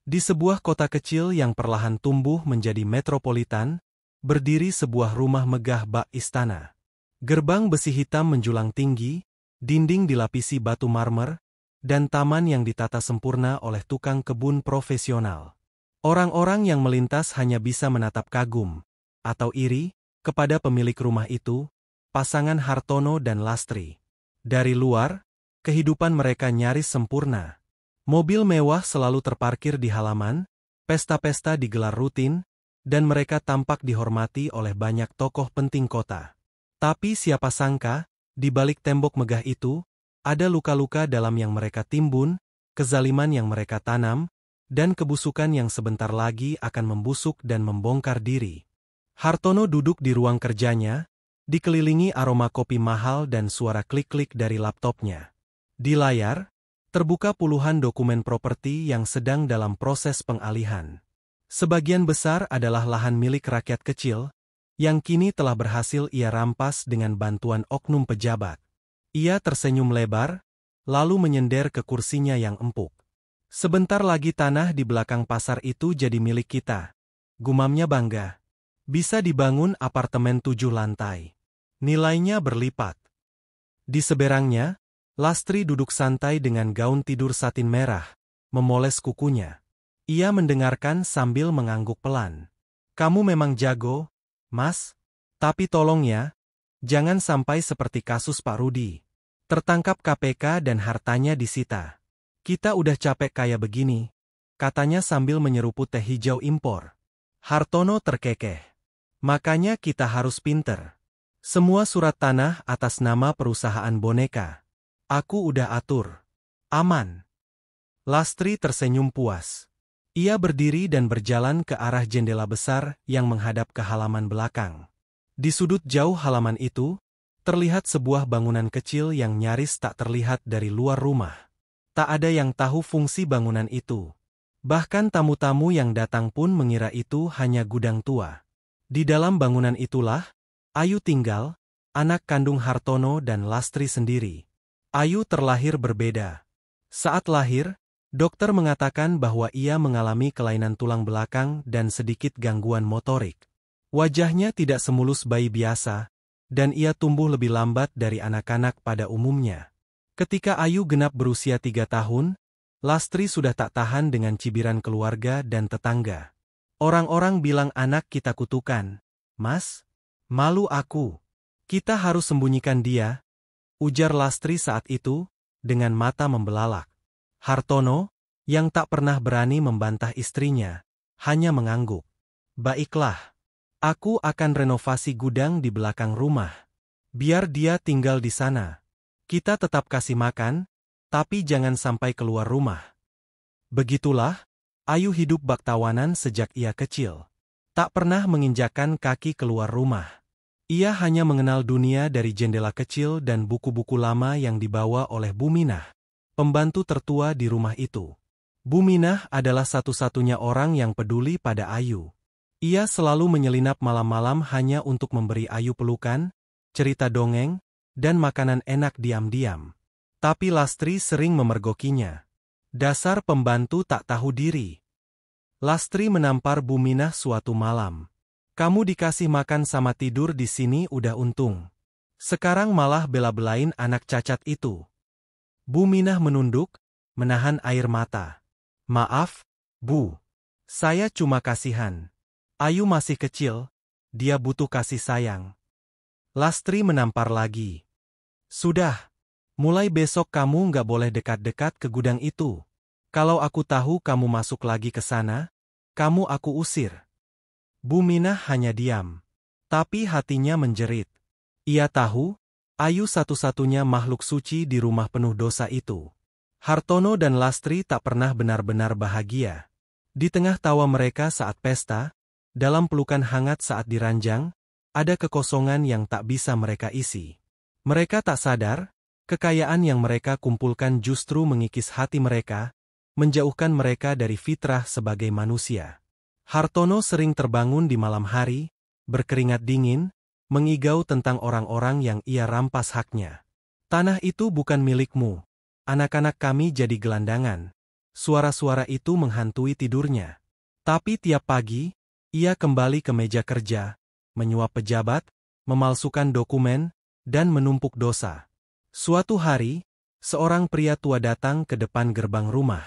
Di sebuah kota kecil yang perlahan tumbuh menjadi metropolitan, berdiri sebuah rumah megah bak istana. Gerbang besi hitam menjulang tinggi, dinding dilapisi batu marmer, dan taman yang ditata sempurna oleh tukang kebun profesional. Orang-orang yang melintas hanya bisa menatap kagum, atau iri, kepada pemilik rumah itu, pasangan Hartono dan Lastri. Dari luar, kehidupan mereka nyaris sempurna. Mobil mewah selalu terparkir di halaman, pesta-pesta digelar rutin, dan mereka tampak dihormati oleh banyak tokoh penting kota. Tapi siapa sangka, di balik tembok megah itu, ada luka-luka dalam yang mereka timbun, kezaliman yang mereka tanam, dan kebusukan yang sebentar lagi akan membusuk dan membongkar diri. Hartono duduk di ruang kerjanya, dikelilingi aroma kopi mahal dan suara klik-klik dari laptopnya. Di layar, terbuka puluhan dokumen properti yang sedang dalam proses pengalihan. Sebagian besar adalah lahan milik rakyat kecil, yang kini telah berhasil ia rampas dengan bantuan oknum pejabat. Ia tersenyum lebar, lalu menyender ke kursinya yang empuk. Sebentar lagi tanah di belakang pasar itu jadi milik kita. Gumamnya bangga. Bisa dibangun apartemen 7 lantai. Nilainya berlipat. Di seberangnya, Lastri duduk santai dengan gaun tidur satin merah, memoles kukunya. Ia mendengarkan sambil mengangguk pelan. Kamu memang jago, Mas. Tapi tolong ya, jangan sampai seperti kasus Pak Rudi. Tertangkap KPK dan hartanya disita. Kita udah capek kayak begini, katanya sambil menyeruput teh hijau impor. Hartono terkekeh. Makanya kita harus pinter. Semua surat tanah atas nama perusahaan boneka. Aku udah atur. Aman. Lastri tersenyum puas. Ia berdiri dan berjalan ke arah jendela besar yang menghadap ke halaman belakang. Di sudut jauh halaman itu, terlihat sebuah bangunan kecil yang nyaris tak terlihat dari luar rumah. Tak ada yang tahu fungsi bangunan itu. Bahkan tamu-tamu yang datang pun mengira itu hanya gudang tua. Di dalam bangunan itulah, Ayu tinggal, anak kandung Hartono dan Lastri sendiri. Ayu terlahir berbeda. Saat lahir, dokter mengatakan bahwa ia mengalami kelainan tulang belakang dan sedikit gangguan motorik. Wajahnya tidak semulus bayi biasa, dan ia tumbuh lebih lambat dari anak-anak pada umumnya. Ketika Ayu genap berusia 3 tahun, Lastri sudah tak tahan dengan cibiran keluarga dan tetangga. Orang-orang bilang anak kita kutukan. Mas, malu aku. Kita harus sembunyikan dia, ujar Lastri saat itu, dengan mata membelalak. Hartono, yang tak pernah berani membantah istrinya, hanya mengangguk. Baiklah, aku akan renovasi gudang di belakang rumah. Biar dia tinggal di sana. Kita tetap kasih makan, tapi jangan sampai keluar rumah. Begitulah, Ayu hidup baktawanan sejak ia kecil. Tak pernah menginjakkan kaki keluar rumah. Ia hanya mengenal dunia dari jendela kecil dan buku-buku lama yang dibawa oleh Bu Minah, pembantu tertua di rumah itu. Bu Minah adalah satu-satunya orang yang peduli pada Ayu. Ia selalu menyelinap malam-malam hanya untuk memberi Ayu pelukan, cerita dongeng, dan makanan enak diam-diam. Tapi Lastri sering memergokinya. Dasar pembantu tak tahu diri. Lastri menampar Bu Minah suatu malam. Kamu dikasih makan sama tidur di sini udah untung. Sekarang malah bela-belain anak cacat itu. Bu Minah menunduk, menahan air mata. Maaf, Bu. Saya cuma kasihan. Ayu masih kecil, dia butuh kasih sayang. Lastri menampar lagi. Sudah. Mulai besok kamu nggak boleh dekat-dekat ke gudang itu. Kalau aku tahu kamu masuk lagi ke sana, kamu aku usir. Bu Minah hanya diam. Tapi hatinya menjerit. Ia tahu, Ayu satu-satunya makhluk suci di rumah penuh dosa itu. Hartono dan Lastri tak pernah benar-benar bahagia. Di tengah tawa mereka saat pesta, dalam pelukan hangat saat diranjang, ada kekosongan yang tak bisa mereka isi. Mereka tak sadar, kekayaan yang mereka kumpulkan justru mengikis hati mereka, menjauhkan mereka dari fitrah sebagai manusia. Hartono sering terbangun di malam hari, berkeringat dingin, mengigau tentang orang-orang yang ia rampas haknya. Tanah itu bukan milikmu. Anak-anak kami jadi gelandangan. suara-suara itu menghantui tidurnya. Tapi tiap pagi, ia kembali ke meja kerja, menyuap pejabat, memalsukan dokumen, dan menumpuk dosa. Suatu hari, seorang pria tua datang ke depan gerbang rumah.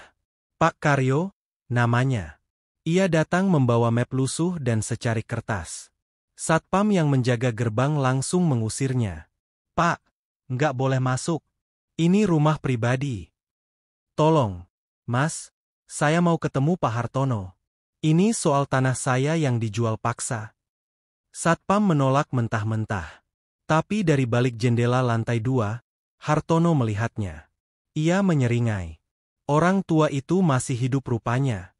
Pak Karyo, namanya. Ia datang membawa map lusuh dan secarik kertas. Satpam yang menjaga gerbang langsung mengusirnya. Pak, nggak boleh masuk. Ini rumah pribadi. Tolong, Mas, saya mau ketemu Pak Hartono. Ini soal tanah saya yang dijual paksa. Satpam menolak mentah-mentah. Tapi dari balik jendela lantai 2, Hartono melihatnya. Ia menyeringai. Orang tua itu masih hidup rupanya.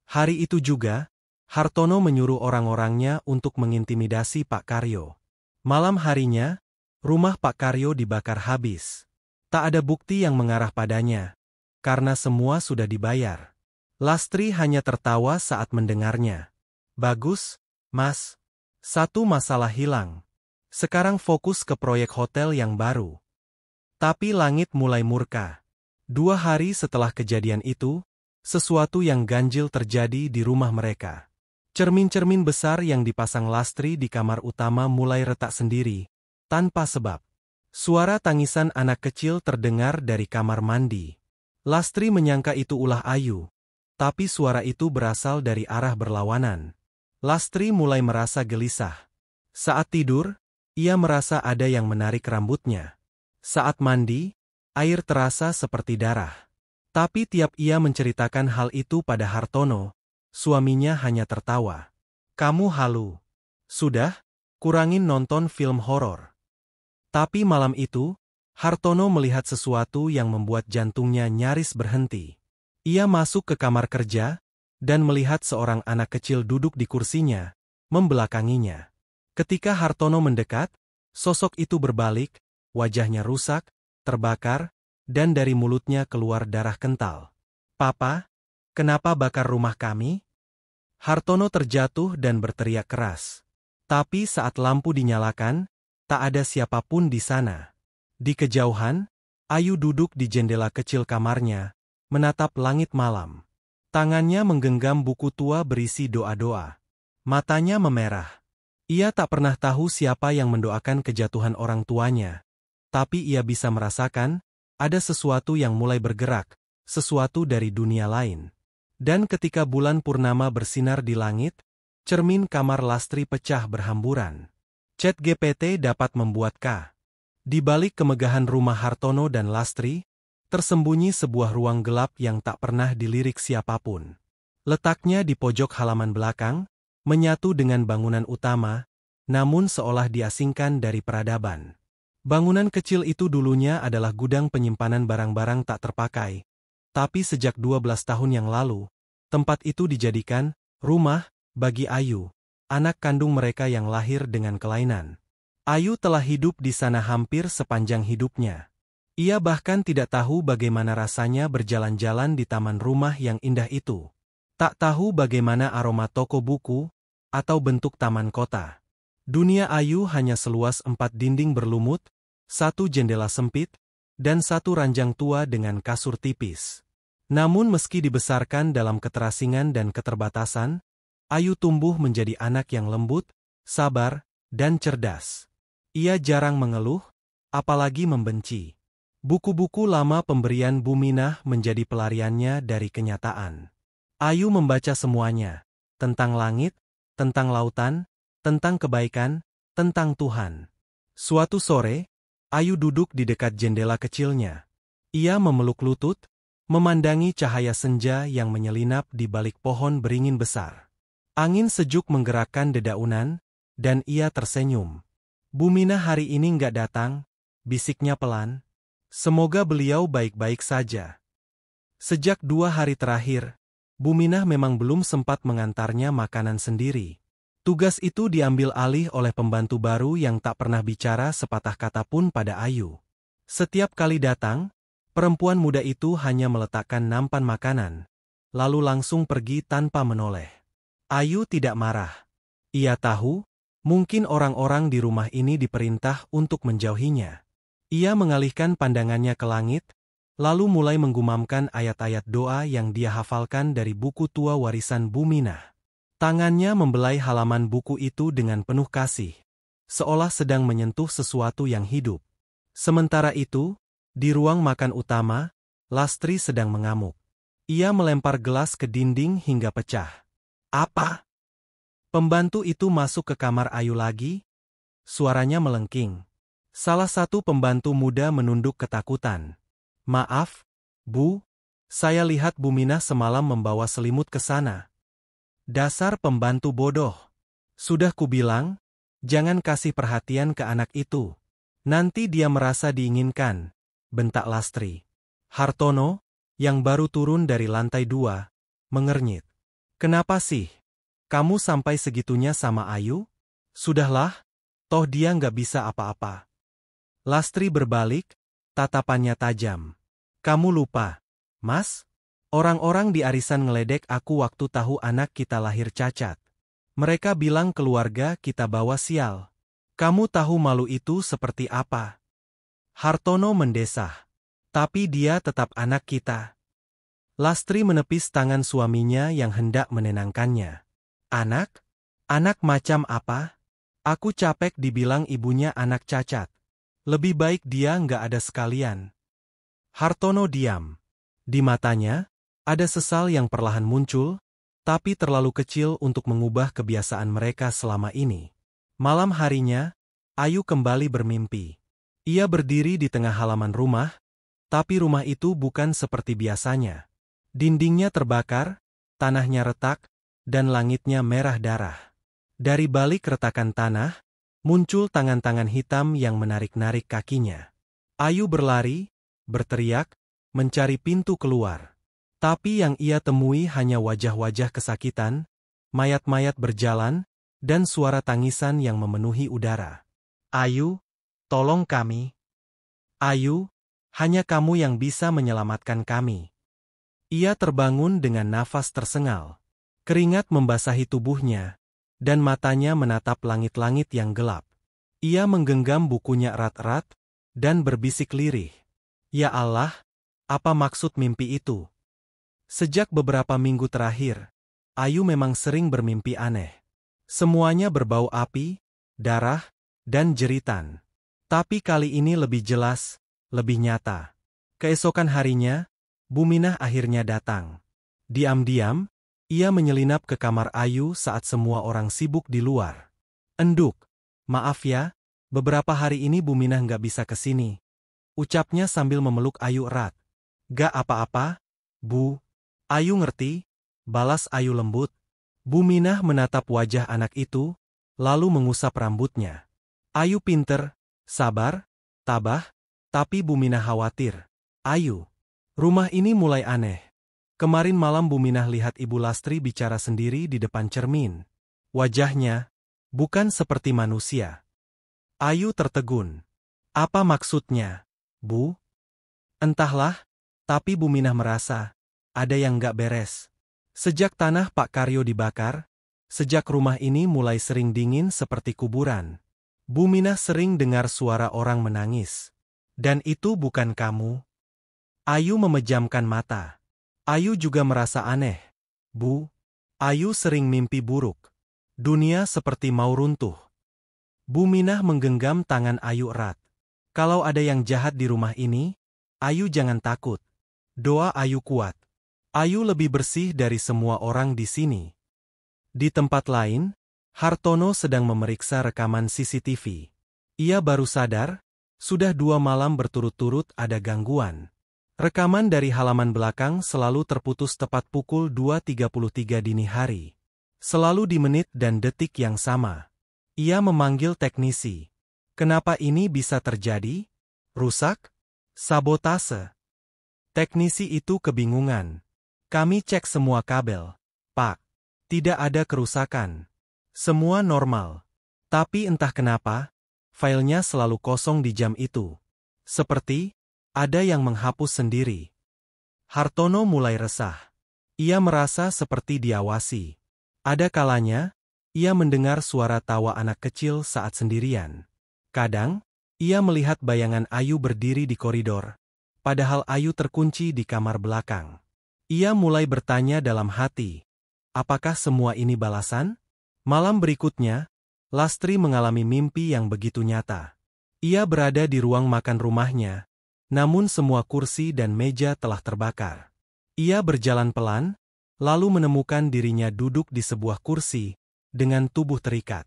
Hari itu juga, Hartono menyuruh orang-orangnya untuk mengintimidasi Pak Karyo. Malam harinya, rumah Pak Karyo dibakar habis. Tak ada bukti yang mengarah padanya, karena semua sudah dibayar. Lastri hanya tertawa saat mendengarnya. Bagus, Mas. Satu masalah hilang. Sekarang fokus ke proyek hotel yang baru. Tapi langit mulai murka. 2 hari setelah kejadian itu, sesuatu yang ganjil terjadi di rumah mereka. Cermin-cermin besar yang dipasang Lastri di kamar utama mulai retak sendiri, tanpa sebab. Suara tangisan anak kecil terdengar dari kamar mandi. Lastri menyangka itu ulah Ayu, tapi suara itu berasal dari arah berlawanan. Lastri mulai merasa gelisah. Saat tidur, ia merasa ada yang menarik rambutnya. Saat mandi, air terasa seperti darah. Tapi tiap ia menceritakan hal itu pada Hartono, suaminya hanya tertawa. Kamu halu. Sudah, kurangin nonton film horor. Tapi malam itu, Hartono melihat sesuatu yang membuat jantungnya nyaris berhenti. Ia masuk ke kamar kerja, dan melihat seorang anak kecil duduk di kursinya, membelakanginya. Ketika Hartono mendekat, sosok itu berbalik, wajahnya rusak, terbakar, dan dari mulutnya keluar darah kental. Papa, kenapa bakar rumah kami? Hartono terjatuh dan berteriak keras. Tapi saat lampu dinyalakan, tak ada siapapun di sana. Di kejauhan, Ayu duduk di jendela kecil kamarnya, menatap langit malam. Tangannya menggenggam buku tua berisi doa-doa. Matanya memerah. Ia tak pernah tahu siapa yang mendoakan kejatuhan orang tuanya. Tapi ia bisa merasakan, ada sesuatu yang mulai bergerak, sesuatu dari dunia lain. Dan ketika bulan purnama bersinar di langit, cermin kamar Lastri pecah berhamburan. ChatGPT dapat membuat K. Di balik kemegahan rumah Hartono dan Lastri, tersembunyi sebuah ruang gelap yang tak pernah dilirik siapapun. Letaknya di pojok halaman belakang, menyatu dengan bangunan utama, namun seolah diasingkan dari peradaban. Bangunan kecil itu dulunya adalah gudang penyimpanan barang-barang tak terpakai. Tapi sejak 12 tahun yang lalu, tempat itu dijadikan rumah bagi Ayu, anak kandung mereka yang lahir dengan kelainan. Ayu telah hidup di sana hampir sepanjang hidupnya. Ia bahkan tidak tahu bagaimana rasanya berjalan-jalan di taman rumah yang indah itu. Tak tahu bagaimana aroma toko buku atau bentuk taman kota. Dunia Ayu hanya seluas 4 dinding berlumut, 1 jendela sempit, dan 1 ranjang tua dengan kasur tipis. Namun meski dibesarkan dalam keterasingan dan keterbatasan, Ayu tumbuh menjadi anak yang lembut, sabar, dan cerdas. Ia jarang mengeluh, apalagi membenci. Buku-buku lama pemberian Bu Minah menjadi pelariannya dari kenyataan. Ayu membaca semuanya, tentang langit, tentang lautan, tentang kebaikan, tentang Tuhan. Suatu sore, Ayu duduk di dekat jendela kecilnya. Ia memeluk lutut, memandangi cahaya senja yang menyelinap di balik pohon beringin besar. Angin sejuk menggerakkan dedaunan, dan ia tersenyum. Bu Minah hari ini nggak datang, bisiknya pelan. Semoga beliau baik-baik saja. Sejak 2 hari terakhir, Bu Minah memang belum sempat mengantarnya makanan sendiri. Tugas itu diambil alih oleh pembantu baru yang tak pernah bicara sepatah kata pun pada Ayu. Setiap kali datang, perempuan muda itu hanya meletakkan nampan makanan, lalu langsung pergi tanpa menoleh. Ayu tidak marah. Ia tahu, mungkin orang-orang di rumah ini diperintah untuk menjauhinya. Ia mengalihkan pandangannya ke langit, lalu mulai menggumamkan ayat-ayat doa yang dia hafalkan dari buku tua warisan Bu Minah. Tangannya membelai halaman buku itu dengan penuh kasih, seolah sedang menyentuh sesuatu yang hidup. Sementara itu, di ruang makan utama, Lastri sedang mengamuk. Ia melempar gelas ke dinding hingga pecah. Apa? Pembantu itu masuk ke kamar Ayu lagi? Suaranya melengking. Salah satu pembantu muda menunduk ketakutan. Maaf, Bu, saya lihat Bu Minah semalam membawa selimut ke sana. Dasar pembantu bodoh. Sudah kubilang, jangan kasih perhatian ke anak itu. Nanti dia merasa diinginkan, bentak Lastri. Hartono, yang baru turun dari lantai 2, mengernyit. Kenapa sih? Kamu sampai segitunya sama Ayu? Sudahlah, toh dia nggak bisa apa-apa. Lastri berbalik, tatapannya tajam. Kamu lupa, Mas? Orang-orang di arisan ngeledek aku waktu tahu anak kita lahir cacat. Mereka bilang keluarga kita bawa sial. Kamu tahu malu itu seperti apa? Hartono mendesah. Tapi dia tetap anak kita. Lastri menepis tangan suaminya yang hendak menenangkannya. Anak? Anak macam apa? Aku capek dibilang ibunya anak cacat. Lebih baik dia nggak ada sekalian. Hartono diam. Di matanya, ada sesal yang perlahan muncul, tapi terlalu kecil untuk mengubah kebiasaan mereka selama ini. Malam harinya, Ayu kembali bermimpi. Ia berdiri di tengah halaman rumah, tapi rumah itu bukan seperti biasanya. Dindingnya terbakar, tanahnya retak, dan langitnya merah darah. Dari balik retakan tanah, muncul tangan-tangan hitam yang menarik-narik kakinya. Ayu berlari, berteriak, mencari pintu keluar. Tapi yang ia temui hanya wajah-wajah kesakitan, mayat-mayat berjalan, dan suara tangisan yang memenuhi udara. Ayu, tolong kami. Ayu, hanya kamu yang bisa menyelamatkan kami. Ia terbangun dengan nafas tersengal. Keringat membasahi tubuhnya, dan matanya menatap langit-langit yang gelap. Ia menggenggam bukunya erat-erat, dan berbisik lirih. Ya Allah, apa maksud mimpi itu? Sejak beberapa minggu terakhir, Ayu memang sering bermimpi aneh. Semuanya berbau api, darah, dan jeritan. Tapi kali ini lebih jelas, lebih nyata. Keesokan harinya, Bu Minah akhirnya datang. Diam-diam, ia menyelinap ke kamar Ayu saat semua orang sibuk di luar. Enduk, maaf ya, beberapa hari ini Bu Minah nggak bisa kesini. Ucapnya sambil memeluk Ayu erat. Gak apa-apa, Bu. Ayu ngerti, balas Ayu lembut. Bu Minah menatap wajah anak itu, lalu mengusap rambutnya. Ayu pinter, sabar, tabah, tapi Bu Minah khawatir. Ayu, rumah ini mulai aneh. Kemarin malam Bu Minah lihat Ibu Lastri bicara sendiri di depan cermin. Wajahnya, bukan seperti manusia. Ayu tertegun. Apa maksudnya, Bu? Entahlah, tapi Bu Minah merasa, ada yang nggak beres. Sejak tanah Pak Karyo dibakar, sejak rumah ini mulai sering dingin seperti kuburan. Bu Minah sering dengar suara orang menangis. Dan itu bukan kamu. Ayu memejamkan mata. Ayu juga merasa aneh. Bu, Ayu sering mimpi buruk. Dunia seperti mau runtuh. Bu Minah menggenggam tangan Ayu erat. Kalau ada yang jahat di rumah ini, Ayu jangan takut. Doa Ayu kuat. Ayu lebih bersih dari semua orang di sini. Di tempat lain, Hartono sedang memeriksa rekaman CCTV. Ia baru sadar, sudah 2 malam berturut-turut ada gangguan. Rekaman dari halaman belakang selalu terputus tepat pukul 2.33 dini hari. Selalu di menit dan detik yang sama. Ia memanggil teknisi. Kenapa ini bisa terjadi? Rusak? Sabotase? Teknisi itu kebingungan. Kami cek semua kabel. Pak, tidak ada kerusakan. Semua normal. Tapi entah kenapa, filenya selalu kosong di jam itu. Seperti ada yang menghapus sendiri. Hartono mulai resah. Ia merasa seperti diawasi. Ada kalanya, ia mendengar suara tawa anak kecil saat sendirian. Kadang, ia melihat bayangan Ayu berdiri di koridor. padahal Ayu terkunci di kamar belakang. Ia mulai bertanya dalam hati, apakah semua ini balasan? Malam berikutnya, Lastri mengalami mimpi yang begitu nyata. Ia berada di ruang makan rumahnya, namun semua kursi dan meja telah terbakar. Ia berjalan pelan, lalu menemukan dirinya duduk di sebuah kursi, dengan tubuh terikat.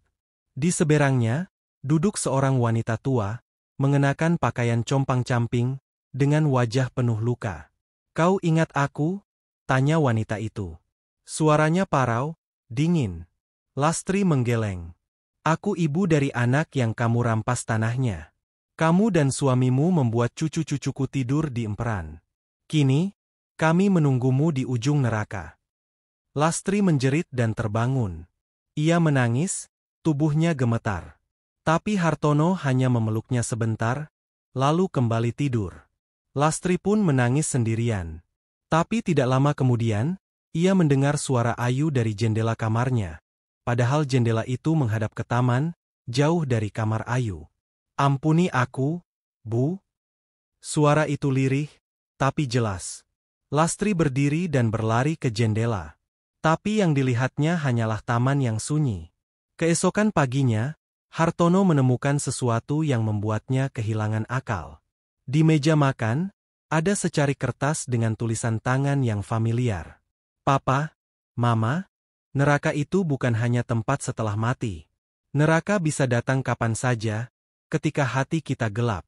Di seberangnya, duduk seorang wanita tua, mengenakan pakaian compang-camping, dengan wajah penuh luka. "Kau ingat aku?" tanya wanita itu. Suaranya parau, dingin. Lastri menggeleng. "Aku ibu dari anak yang kamu rampas tanahnya. Kamu dan suamimu membuat cucu-cucuku tidur di emperan. Kini, kami menunggumu di ujung neraka." Lastri menjerit dan terbangun. Ia menangis, tubuhnya gemetar. Tapi Hartono hanya memeluknya sebentar, lalu kembali tidur. Lastri pun menangis sendirian. Tapi tidak lama kemudian, ia mendengar suara Ayu dari jendela kamarnya. Padahal jendela itu menghadap ke taman, jauh dari kamar Ayu. "Ampuni aku, Bu." Suara itu lirih, tapi jelas. Lastri berdiri dan berlari ke jendela. Tapi yang dilihatnya hanyalah taman yang sunyi. Keesokan paginya, Hartono menemukan sesuatu yang membuatnya kehilangan akal. Di meja makan, ada secari kertas dengan tulisan tangan yang familiar. "Papa, Mama, neraka itu bukan hanya tempat setelah mati. Neraka bisa datang kapan saja, ketika hati kita gelap."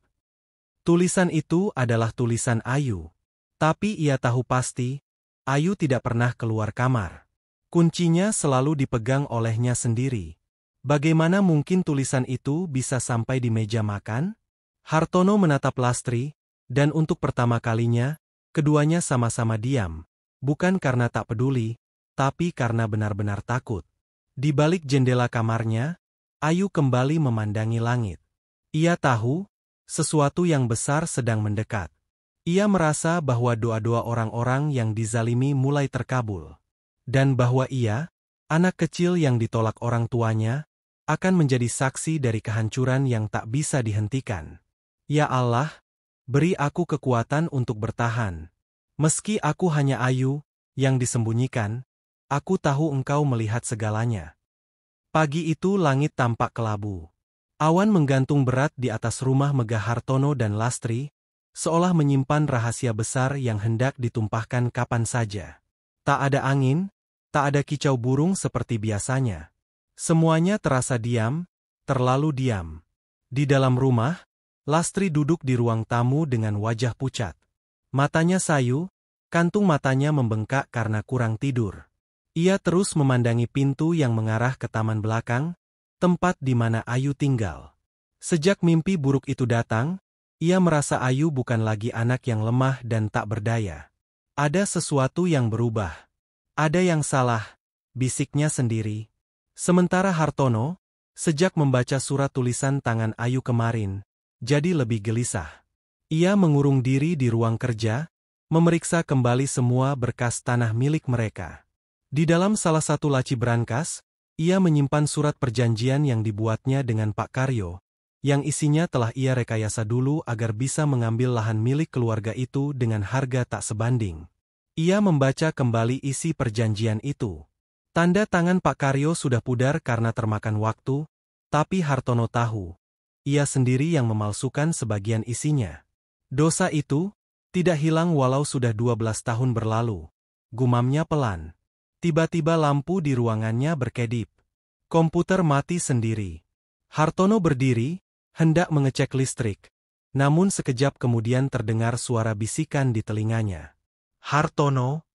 Tulisan itu adalah tulisan Ayu. Tapi ia tahu pasti, Ayu tidak pernah keluar kamar. Kuncinya selalu dipegang olehnya sendiri. Bagaimana mungkin tulisan itu bisa sampai di meja makan? Hartono menatap Lastri, dan untuk pertama kalinya, keduanya sama-sama diam. Bukan karena tak peduli, tapi karena benar-benar takut. Di balik jendela kamarnya, Ayu kembali memandangi langit. Ia tahu, sesuatu yang besar sedang mendekat. Ia merasa bahwa doa-doa orang-orang yang dizalimi mulai terkabul. Dan bahwa ia, anak kecil yang ditolak orang tuanya, akan menjadi saksi dari kehancuran yang tak bisa dihentikan. "Ya Allah, beri aku kekuatan untuk bertahan. Meski aku hanya Ayu, yang disembunyikan, aku tahu Engkau melihat segalanya." Pagi itu langit tampak kelabu. Awan menggantung berat di atas rumah megah Hartono dan Lastri, seolah menyimpan rahasia besar yang hendak ditumpahkan kapan saja. Tak ada angin, tak ada kicau burung seperti biasanya. Semuanya terasa diam, terlalu diam. Di dalam rumah, Lastri duduk di ruang tamu dengan wajah pucat. Matanya sayu, kantung matanya membengkak karena kurang tidur. Ia terus memandangi pintu yang mengarah ke taman belakang, tempat di mana Ayu tinggal. Sejak mimpi buruk itu datang, ia merasa Ayu bukan lagi anak yang lemah dan tak berdaya. Ada sesuatu yang berubah. Ada yang salah, bisiknya sendiri. Sementara Hartono, sejak membaca surat tulisan tangan Ayu kemarin, jadi lebih gelisah. Ia mengurung diri di ruang kerja, memeriksa kembali semua berkas tanah milik mereka. Di dalam salah satu laci brankas, ia menyimpan surat perjanjian yang dibuatnya dengan Pak Karyo, yang isinya telah ia rekayasa dulu agar bisa mengambil lahan milik keluarga itu dengan harga tak sebanding. Ia membaca kembali isi perjanjian itu. Tanda tangan Pak Karyo sudah pudar karena termakan waktu, tapi Hartono tahu, ia sendiri yang memalsukan sebagian isinya. Dosa itu tidak hilang walau sudah 12 tahun berlalu. Gumamnya pelan. Tiba-tiba lampu di ruangannya berkedip. Komputer mati sendiri. Hartono berdiri, hendak mengecek listrik. Namun sekejap kemudian terdengar suara bisikan di telinganya. "Hartono?"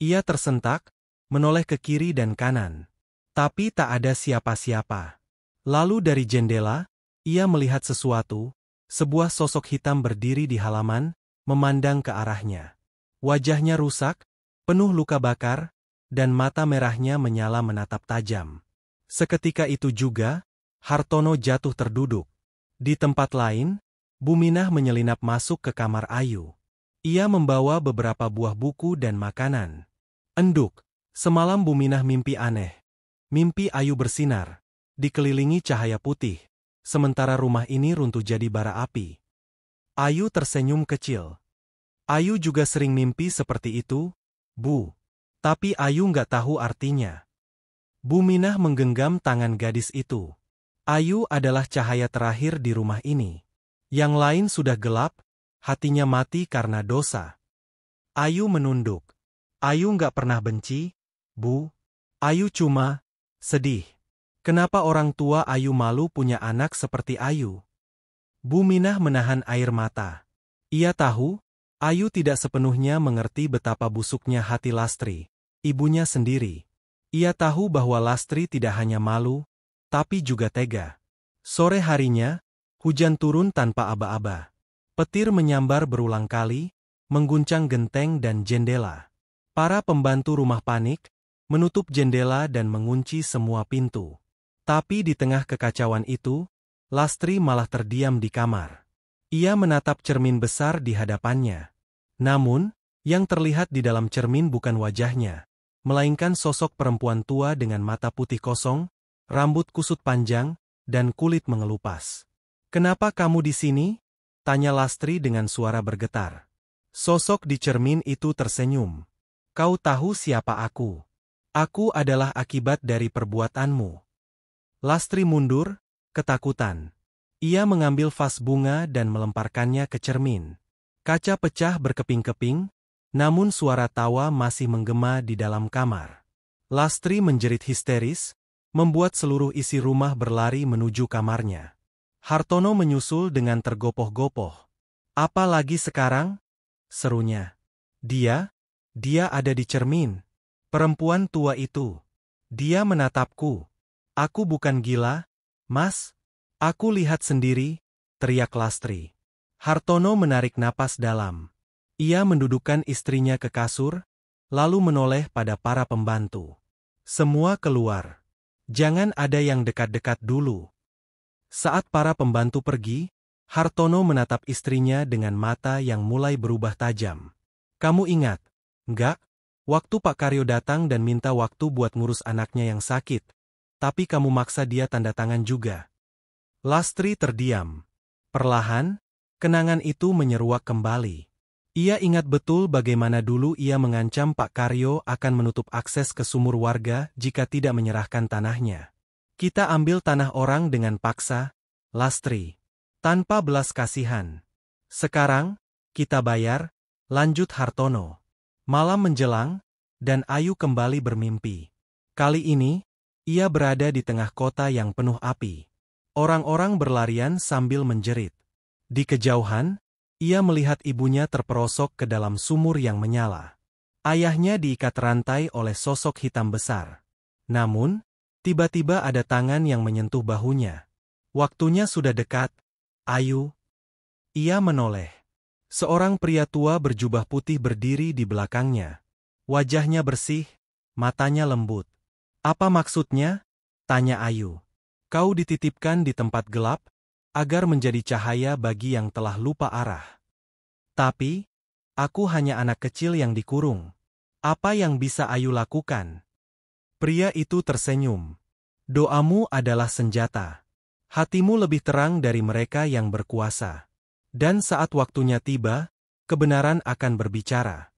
Ia tersentak, menoleh ke kiri dan kanan. Tapi tak ada siapa-siapa. Lalu dari jendela, ia melihat sesuatu, sebuah sosok hitam berdiri di halaman, memandang ke arahnya. Wajahnya rusak, penuh luka bakar, dan mata merahnya menyala menatap tajam. Seketika itu juga, Hartono jatuh terduduk. Di tempat lain, Buminah menyelinap masuk ke kamar Ayu. Ia membawa beberapa buah buku dan makanan. "Enduk, semalam Buminah mimpi aneh. Mimpi Ayu bersinar, dikelilingi cahaya putih, sementara rumah ini runtuh jadi bara api." Ayu tersenyum kecil. Ayu juga sering mimpi seperti itu, Bu. Tapi Ayu nggak tahu artinya. Bu Minah menggenggam tangan gadis itu. Ayu adalah cahaya terakhir di rumah ini. Yang lain sudah gelap, hatinya mati karena dosa. Ayu menunduk. Ayu nggak pernah benci, Bu. Ayu cuma sedih. Kenapa orang tua Ayu malu punya anak seperti Ayu? Bu Minah menahan air mata. Ia tahu, Ayu tidak sepenuhnya mengerti betapa busuknya hati Lastri, ibunya sendiri. Ia tahu bahwa Lastri tidak hanya malu, tapi juga tega. Sore harinya, hujan turun tanpa aba-aba. Petir menyambar berulang kali, mengguncang genteng dan jendela. Para pembantu rumah panik, menutup jendela dan mengunci semua pintu. Tapi di tengah kekacauan itu, Lastri malah terdiam di kamar. Ia menatap cermin besar di hadapannya. Namun, yang terlihat di dalam cermin bukan wajahnya, melainkan sosok perempuan tua dengan mata putih kosong, rambut kusut panjang, dan kulit mengelupas. "Kenapa kamu di sini?" tanya Lastri dengan suara bergetar. Sosok di cermin itu tersenyum. "Kau tahu siapa aku? Aku adalah akibat dari perbuatanmu." Lastri mundur, ketakutan. Ia mengambil vas bunga dan melemparkannya ke cermin. Kaca pecah berkeping-keping, namun suara tawa masih menggema di dalam kamar. Lastri menjerit histeris, membuat seluruh isi rumah berlari menuju kamarnya. Hartono menyusul dengan tergopoh-gopoh. "Apa lagi sekarang?" serunya. Dia ada di cermin. Perempuan tua itu. Dia menatapku. "Aku bukan gila, Mas. Aku lihat sendiri," teriak Lastri. Hartono menarik napas dalam. Ia mendudukkan istrinya ke kasur, lalu menoleh pada para pembantu. "Semua keluar. Jangan ada yang dekat-dekat dulu." Saat para pembantu pergi, Hartono menatap istrinya dengan mata yang mulai berubah tajam. "Kamu ingat, enggak? Waktu Pak Karyo datang dan minta waktu buat ngurus anaknya yang sakit, tapi kamu maksa dia tanda tangan juga." Lastri terdiam. Perlahan, kenangan itu menyeruak kembali. Ia ingat betul bagaimana dulu ia mengancam Pak Karyo akan menutup akses ke sumur warga jika tidak menyerahkan tanahnya. "Kita ambil tanah orang dengan paksa, Lastri. Tanpa belas kasihan. Sekarang, kita bayar," lanjut Hartono. Malam menjelang, dan Ayu kembali bermimpi. Kali ini, ia berada di tengah kota yang penuh api. Orang-orang berlarian sambil menjerit. Di kejauhan, ia melihat ibunya terperosok ke dalam sumur yang menyala. Ayahnya diikat rantai oleh sosok hitam besar. Namun, tiba-tiba ada tangan yang menyentuh bahunya. "Waktunya sudah dekat, Ayu." Ia menoleh. Seorang pria tua berjubah putih berdiri di belakangnya. Wajahnya bersih, matanya lembut. "Apa maksudnya?" tanya Ayu. "Kau dititipkan di tempat gelap, agar menjadi cahaya bagi yang telah lupa arah. Tapi, aku hanya anak kecil yang dikurung. Apa yang bisa Ayu lakukan?" Pria itu tersenyum. "Doamu adalah senjata. Hatimu lebih terang dari mereka yang berkuasa. Dan saat waktunya tiba, kebenaran akan berbicara."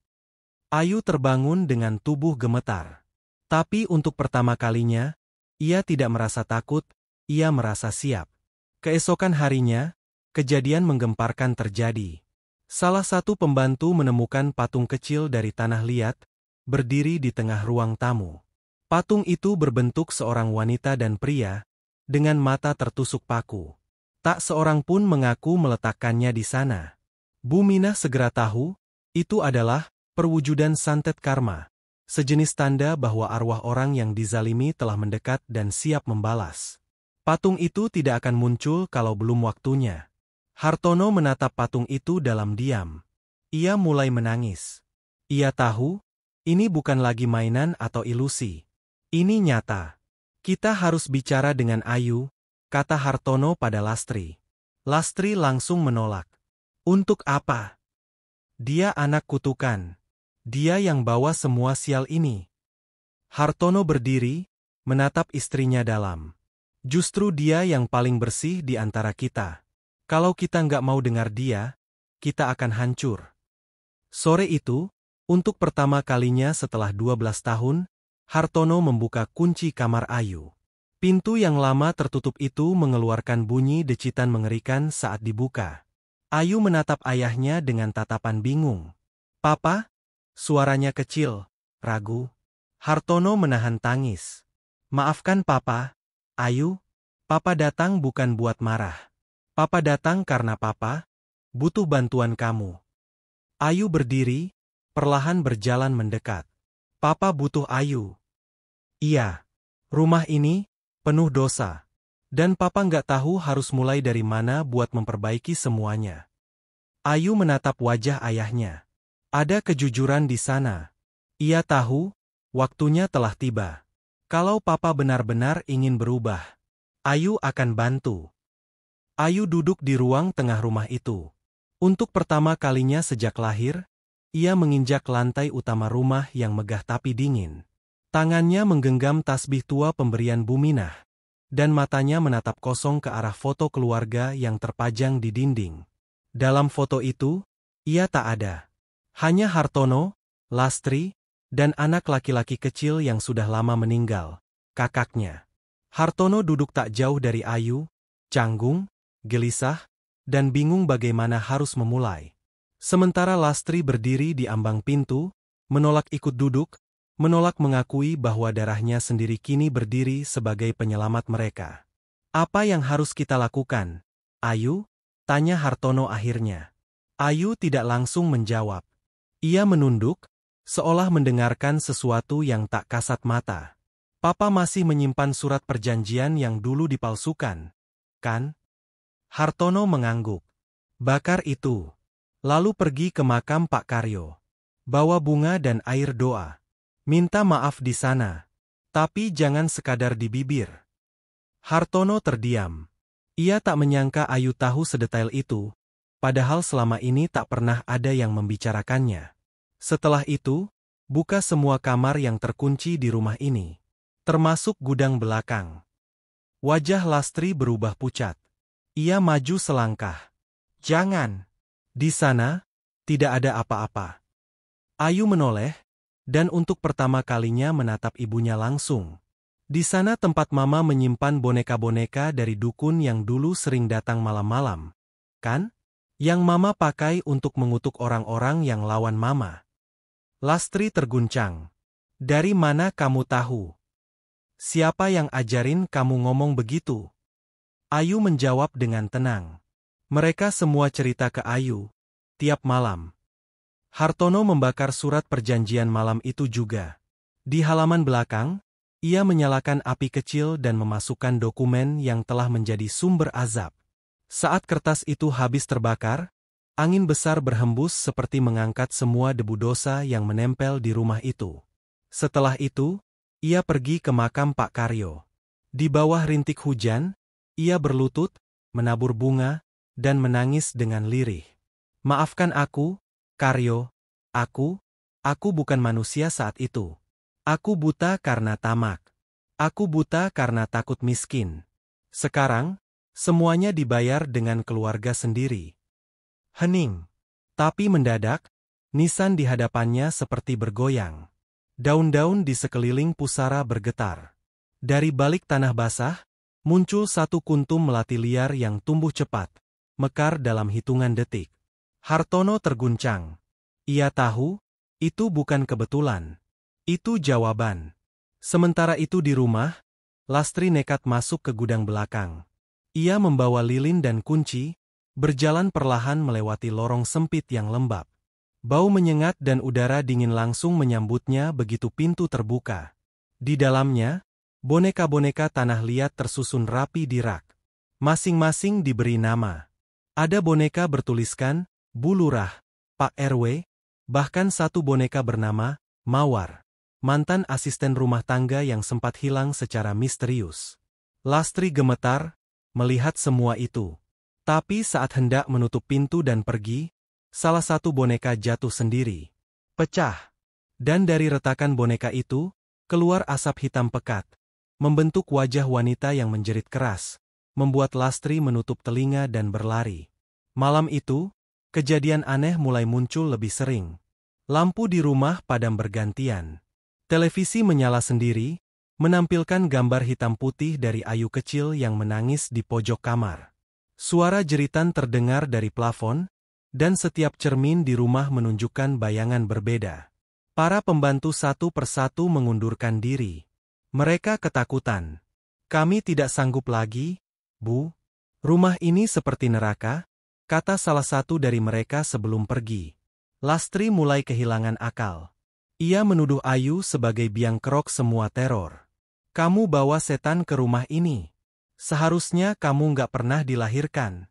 Ayu terbangun dengan tubuh gemetar. Tapi untuk pertama kalinya, ia tidak merasa takut, ia merasa siap. Keesokan harinya, kejadian menggemparkan terjadi. Salah satu pembantu menemukan patung kecil dari tanah liat, berdiri di tengah ruang tamu. Patung itu berbentuk seorang wanita dan pria, dengan mata tertusuk paku. Tak seorang pun mengaku meletakkannya di sana. Bu Minah segera tahu, itu adalah perwujudan santet karma, sejenis tanda bahwa arwah orang yang dizalimi telah mendekat dan siap membalas. Patung itu tidak akan muncul kalau belum waktunya. Hartono menatap patung itu dalam diam. Ia mulai menangis. Ia tahu, ini bukan lagi mainan atau ilusi. Ini nyata. "Kita harus bicara dengan Ayu," kata Hartono pada Lastri. Lastri langsung menolak. "Untuk apa? Dia anak kutukan. Dia yang bawa semua sial ini." Hartono berdiri, menatap istrinya dalam. "Justru dia yang paling bersih di antara kita. Kalau kita nggak mau dengar dia, kita akan hancur." Sore itu, untuk pertama kalinya setelah 12 tahun, Hartono membuka kunci kamar Ayu. Pintu yang lama tertutup itu mengeluarkan bunyi decitan mengerikan saat dibuka. Ayu menatap ayahnya dengan tatapan bingung. "Papa?" Suaranya kecil, ragu. Hartono menahan tangis. "Maafkan Papa, Ayu. Papa datang bukan buat marah. Papa datang karena Papa butuh bantuan kamu." Ayu berdiri, perlahan berjalan mendekat. "Papa butuh Ayu." "Iya. Rumah ini penuh dosa. Dan Papa nggak tahu harus mulai dari mana buat memperbaiki semuanya." Ayu menatap wajah ayahnya. Ada kejujuran di sana. Ia tahu, waktunya telah tiba. Kalau Papa benar-benar ingin berubah, Ayu akan bantu. Ayu duduk di ruang tengah rumah itu. Untuk pertama kalinya sejak lahir, ia menginjak lantai utama rumah yang megah tapi dingin. Tangannya menggenggam tasbih tua pemberian Buminah, dan matanya menatap kosong ke arah foto keluarga yang terpajang di dinding. Dalam foto itu, ia tak ada. Hanya Hartono, Lastri, dan anak laki-laki kecil yang sudah lama meninggal, kakaknya. Hartono duduk tak jauh dari Ayu, canggung, gelisah, dan bingung bagaimana harus memulai. Sementara Lastri berdiri di ambang pintu, menolak ikut duduk, menolak mengakui bahwa darahnya sendiri kini berdiri sebagai penyelamat mereka. "Apa yang harus kita lakukan, Ayu?" tanya Hartono akhirnya. Ayu tidak langsung menjawab. Ia menunduk, seolah mendengarkan sesuatu yang tak kasat mata. "Papa masih menyimpan surat perjanjian yang dulu dipalsukan, kan?" Hartono mengangguk. "Bakar itu. Lalu pergi ke makam Pak Karyo. Bawa bunga dan air doa. Minta maaf di sana. Tapi jangan sekadar di bibir." Hartono terdiam. Ia tak menyangka Ayu tahu sedetail itu, padahal selama ini tak pernah ada yang membicarakannya. Setelah itu, buka semua kamar yang terkunci di rumah ini, termasuk gudang belakang. Wajah Lastri berubah pucat. Ia maju selangkah. "Jangan. Di sana, tidak ada apa-apa." Ayu menoleh, dan untuk pertama kalinya menatap ibunya langsung. "Di sana tempat Mama menyimpan boneka-boneka dari dukun yang dulu sering datang malam-malam, kan? Yang Mama pakai untuk mengutuk orang-orang yang lawan Mama." Lastri terguncang. "Dari mana kamu tahu? Siapa yang ajarin kamu ngomong begitu?" Ayu menjawab dengan tenang. Mereka semua cerita ke Ayu, tiap malam. Hartono membakar surat perjanjian malam itu juga. Di halaman belakang, ia menyalakan api kecil dan memasukkan dokumen yang telah menjadi sumber azab. Saat kertas itu habis terbakar, angin besar berhembus seperti mengangkat semua debu dosa yang menempel di rumah itu. Setelah itu, ia pergi ke makam Pak Karyo. Di bawah rintik hujan, ia berlutut, menabur bunga, dan menangis dengan lirih. "Maafkan aku, Karyo. Aku bukan manusia saat itu. Aku buta karena tamak. Aku buta karena takut miskin. Sekarang, semuanya dibayar dengan keluarga sendiri." Hening. Tapi mendadak, nisan di hadapannya seperti bergoyang. Daun-daun di sekeliling pusara bergetar. Dari balik tanah basah, muncul satu kuntum melati liar yang tumbuh cepat, mekar dalam hitungan detik. Hartono terguncang. Ia tahu, itu bukan kebetulan. Itu jawaban. Sementara itu di rumah, Lastri nekat masuk ke gudang belakang. Ia membawa lilin dan kunci, berjalan perlahan melewati lorong sempit yang lembab. Bau menyengat dan udara dingin langsung menyambutnya begitu pintu terbuka. Di dalamnya, boneka-boneka tanah liat tersusun rapi di rak. Masing-masing diberi nama. Ada boneka bertuliskan, Bu Lurah, Pak RW, bahkan satu boneka bernama Mawar, mantan asisten rumah tangga yang sempat hilang secara misterius. Lastri gemetar melihat semua itu. Tapi saat hendak menutup pintu dan pergi, salah satu boneka jatuh sendiri. Pecah. Dan dari retakan boneka itu, keluar asap hitam pekat, membentuk wajah wanita yang menjerit keras, membuat Lastri menutup telinga dan berlari. Malam itu, Kejadian aneh mulai muncul lebih sering. Lampu di rumah padam bergantian. Televisi menyala sendiri, menampilkan gambar hitam putih dari Ayu kecil yang menangis di pojok kamar. Suara jeritan terdengar dari plafon, dan setiap cermin di rumah menunjukkan bayangan berbeda. Para pembantu satu persatu mengundurkan diri. Mereka ketakutan. "Kami tidak sanggup lagi, Bu. Rumah ini seperti neraka," kata salah satu dari mereka sebelum pergi. Lastri mulai kehilangan akal. Ia menuduh Ayu sebagai biang kerok semua teror. "Kamu bawa setan ke rumah ini. Seharusnya kamu nggak pernah dilahirkan."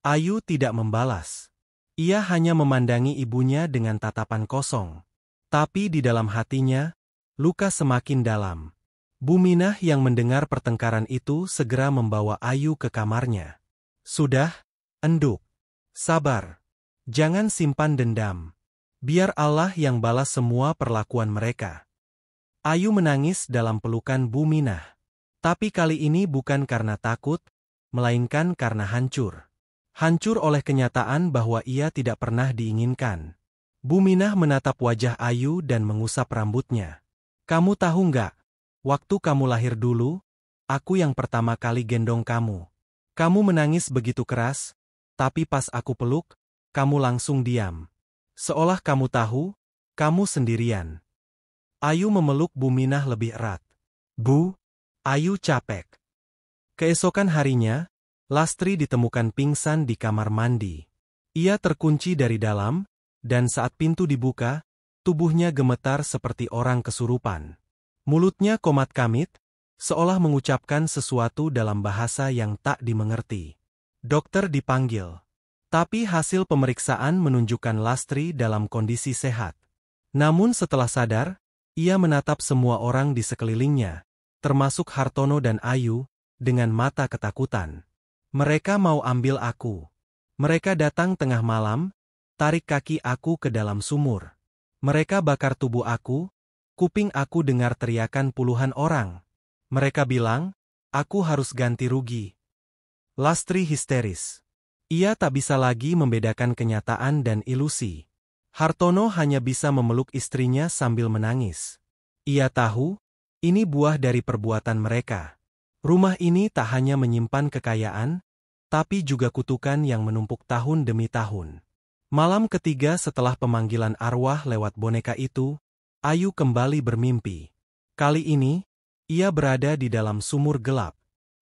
Ayu tidak membalas. Ia hanya memandangi ibunya dengan tatapan kosong. Tapi di dalam hatinya, luka semakin dalam. Bu Minah yang mendengar pertengkaran itu segera membawa Ayu ke kamarnya. "Sudah, Enduk. Sabar. Jangan simpan dendam. Biar Allah yang balas semua perlakuan mereka." Ayu menangis dalam pelukan Bu Minah. Tapi kali ini bukan karena takut, melainkan karena hancur. Hancur oleh kenyataan bahwa ia tidak pernah diinginkan. Bu Minah menatap wajah Ayu dan mengusap rambutnya. "Kamu tahu nggak, waktu kamu lahir dulu, aku yang pertama kali gendong kamu. Kamu menangis begitu keras, tapi pas aku peluk, kamu langsung diam. Seolah kamu tahu, kamu sendirian." Ayu memeluk Bu Minah lebih erat. "Bu," Ayu capek. Keesokan harinya, Lastri ditemukan pingsan di kamar mandi. Ia terkunci dari dalam, dan saat pintu dibuka, tubuhnya gemetar seperti orang kesurupan. Mulutnya komat-kamit, seolah mengucapkan sesuatu dalam bahasa yang tak dimengerti. Dokter dipanggil. Tapi hasil pemeriksaan menunjukkan Lastri dalam kondisi sehat. Namun setelah sadar, ia menatap semua orang di sekelilingnya, termasuk Hartono dan Ayu, dengan mata ketakutan. "Mereka mau ambil aku. Mereka datang tengah malam, tarik kaki aku ke dalam sumur. Mereka bakar tubuh aku, kuping aku dengar teriakan puluhan orang. Mereka bilang, aku harus ganti rugi." Lastri histeris. Ia tak bisa lagi membedakan kenyataan dan ilusi. Hartono hanya bisa memeluk istrinya sambil menangis. Ia tahu, ini buah dari perbuatan mereka. Rumah ini tak hanya menyimpan kekayaan, tapi juga kutukan yang menumpuk tahun demi tahun. Malam ketiga setelah pemanggilan arwah lewat boneka itu, Ayu kembali bermimpi. Kali ini, ia berada di dalam sumur gelap.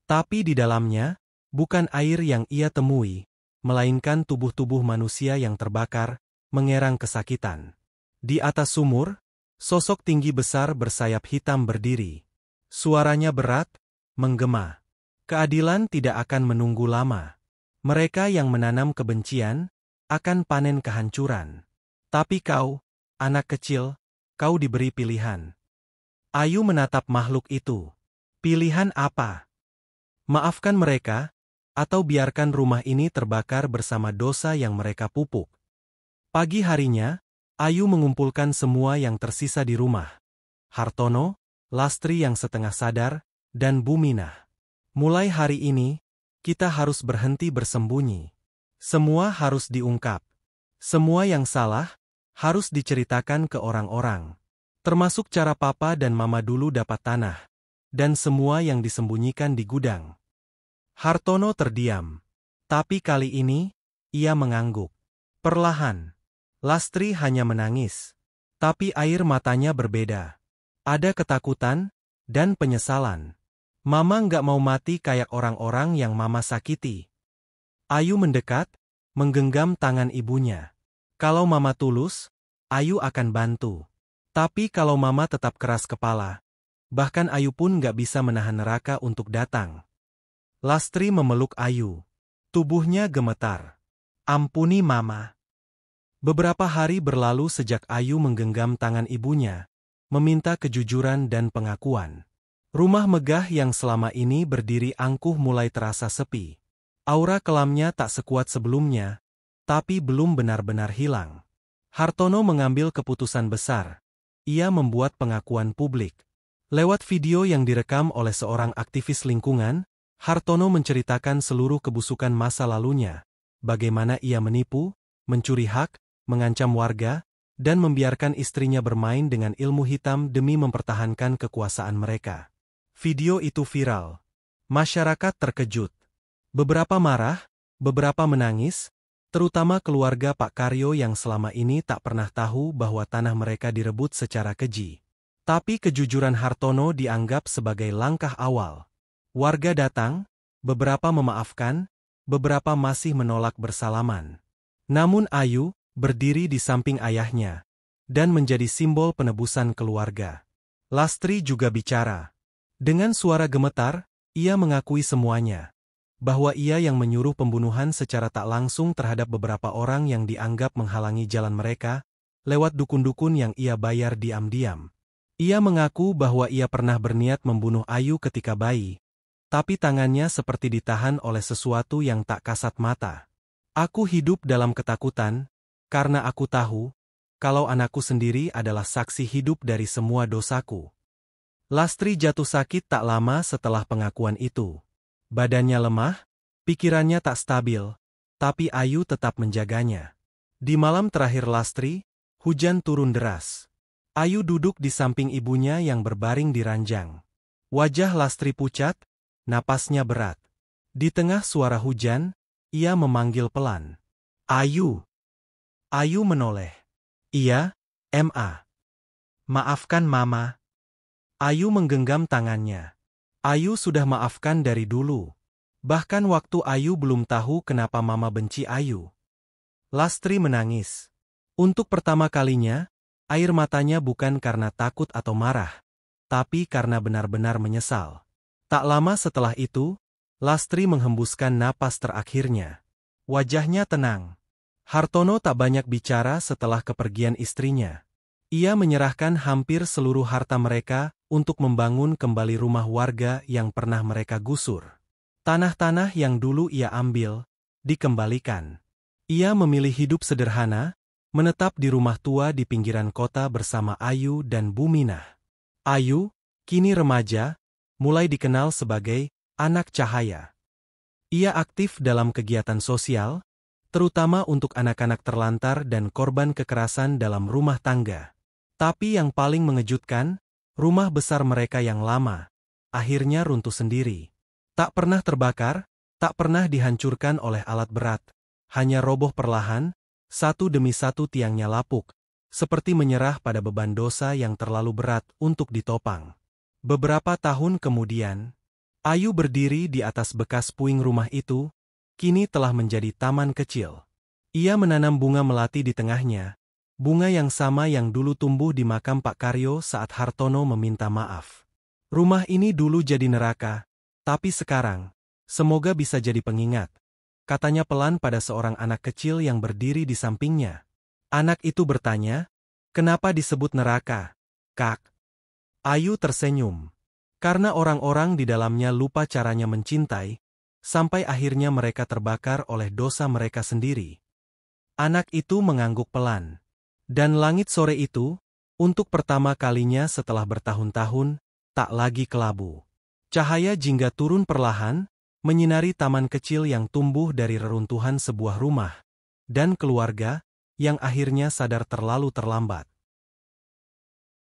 Tapi di dalamnya, bukan air yang ia temui, melainkan tubuh-tubuh manusia yang terbakar, mengerang kesakitan. Di atas sumur, sosok tinggi besar bersayap hitam berdiri. Suaranya berat, menggema. Keadilan tidak akan menunggu lama. Mereka yang menanam kebencian, akan panen kehancuran. Tapi kau, anak kecil, kau diberi pilihan. Ayu menatap makhluk itu. Pilihan apa? Maafkan mereka, atau biarkan rumah ini terbakar bersama dosa yang mereka pupuk. Pagi harinya, Ayu mengumpulkan semua yang tersisa di rumah. Hartono, Lastri yang setengah sadar, dan Bu Minah. "Mulai hari ini, kita harus berhenti bersembunyi. Semua harus diungkap. Semua yang salah, harus diceritakan ke orang-orang. Termasuk cara papa dan mama dulu dapat tanah. Dan semua yang disembunyikan di gudang." Hartono terdiam. Tapi kali ini, ia mengangguk. Perlahan, Lastri hanya menangis. Tapi air matanya berbeda. Ada ketakutan, dan penyesalan. Mama nggak mau mati kayak orang-orang yang mama sakiti. Ayu mendekat, menggenggam tangan ibunya. Kalau mama tulus, Ayu akan bantu. Tapi kalau mama tetap keras kepala, bahkan Ayu pun nggak bisa menahan neraka untuk datang. Lastri memeluk Ayu. Tubuhnya gemetar. "Ampuni mama." Beberapa hari berlalu sejak Ayu menggenggam tangan ibunya, meminta kejujuran dan pengakuan. Rumah megah yang selama ini berdiri angkuh mulai terasa sepi. Aura kelamnya tak sekuat sebelumnya, tapi belum benar-benar hilang. Hartono mengambil keputusan besar. Ia membuat pengakuan publik. Lewat video yang direkam oleh seorang aktivis lingkungan, Hartono menceritakan seluruh kebusukan masa lalunya, bagaimana ia menipu, mencuri hak, mengancam warga, dan membiarkan istrinya bermain dengan ilmu hitam demi mempertahankan kekuasaan mereka. Video itu viral. Masyarakat terkejut. Beberapa marah, beberapa menangis, terutama keluarga Pak Karyo yang selama ini tak pernah tahu bahwa tanah mereka direbut secara keji. Tapi kejujuran Hartono dianggap sebagai langkah awal. Warga datang, beberapa memaafkan, beberapa masih menolak bersalaman. Namun Ayu berdiri di samping ayahnya dan menjadi simbol penebusan keluarga. Lastri juga bicara. Dengan suara gemetar, ia mengakui semuanya. Bahwa ia yang menyuruh pembunuhan secara tak langsung terhadap beberapa orang yang dianggap menghalangi jalan mereka, lewat dukun-dukun yang ia bayar diam-diam. Ia mengaku bahwa ia pernah berniat membunuh Ayu ketika bayi, tapi tangannya seperti ditahan oleh sesuatu yang tak kasat mata. Aku hidup dalam ketakutan, karena aku tahu, kalau anakku sendiri adalah saksi hidup dari semua dosaku. Lastri jatuh sakit tak lama setelah pengakuan itu. Badannya lemah, pikirannya tak stabil, tapi Ayu tetap menjaganya. Di malam terakhir Lastri, hujan turun deras. Ayu duduk di samping ibunya yang berbaring di ranjang. Wajah Lastri pucat, napasnya berat. Di tengah suara hujan, ia memanggil pelan. Ayu. Ayu menoleh. Iya, Ma. Maafkan Mama. Ayu menggenggam tangannya. Ayu sudah maafkan dari dulu. Bahkan waktu Ayu belum tahu kenapa Mama benci Ayu. Lastri menangis. Untuk pertama kalinya, air matanya bukan karena takut atau marah, tapi karena benar-benar menyesal. Tak lama setelah itu, Lastri menghembuskan napas terakhirnya. Wajahnya tenang. Hartono tak banyak bicara setelah kepergian istrinya. Ia menyerahkan hampir seluruh harta mereka untuk membangun kembali rumah warga yang pernah mereka gusur. Tanah-tanah yang dulu ia ambil, dikembalikan. Ia memilih hidup sederhana, menetap di rumah tua di pinggiran kota bersama Ayu dan Buminah. Ayu, kini remaja, mulai dikenal sebagai anak cahaya. Ia aktif dalam kegiatan sosial, terutama untuk anak-anak terlantar dan korban kekerasan dalam rumah tangga. Tapi yang paling mengejutkan, rumah besar mereka yang lama, akhirnya runtuh sendiri. Tak pernah terbakar, tak pernah dihancurkan oleh alat berat, hanya roboh perlahan, satu demi satu tiangnya lapuk, seperti menyerah pada beban dosa yang terlalu berat untuk ditopang. Beberapa tahun kemudian, Ayu berdiri di atas bekas puing rumah itu, kini telah menjadi taman kecil. Ia menanam bunga melati di tengahnya, bunga yang sama yang dulu tumbuh di makam Pak Karyo saat Hartono meminta maaf. Rumah ini dulu jadi neraka, tapi sekarang, semoga bisa jadi pengingat, katanya pelan pada seorang anak kecil yang berdiri di sampingnya. Anak itu bertanya, kenapa disebut neraka, Kak? Ayu tersenyum. Karena orang-orang di dalamnya lupa caranya mencintai, sampai akhirnya mereka terbakar oleh dosa mereka sendiri. Anak itu mengangguk pelan. Dan langit sore itu, untuk pertama kalinya setelah bertahun-tahun, tak lagi kelabu. Cahaya jingga turun perlahan, menyinari taman kecil yang tumbuh dari reruntuhan sebuah rumah, dan keluarga, yang akhirnya sadar terlalu terlambat.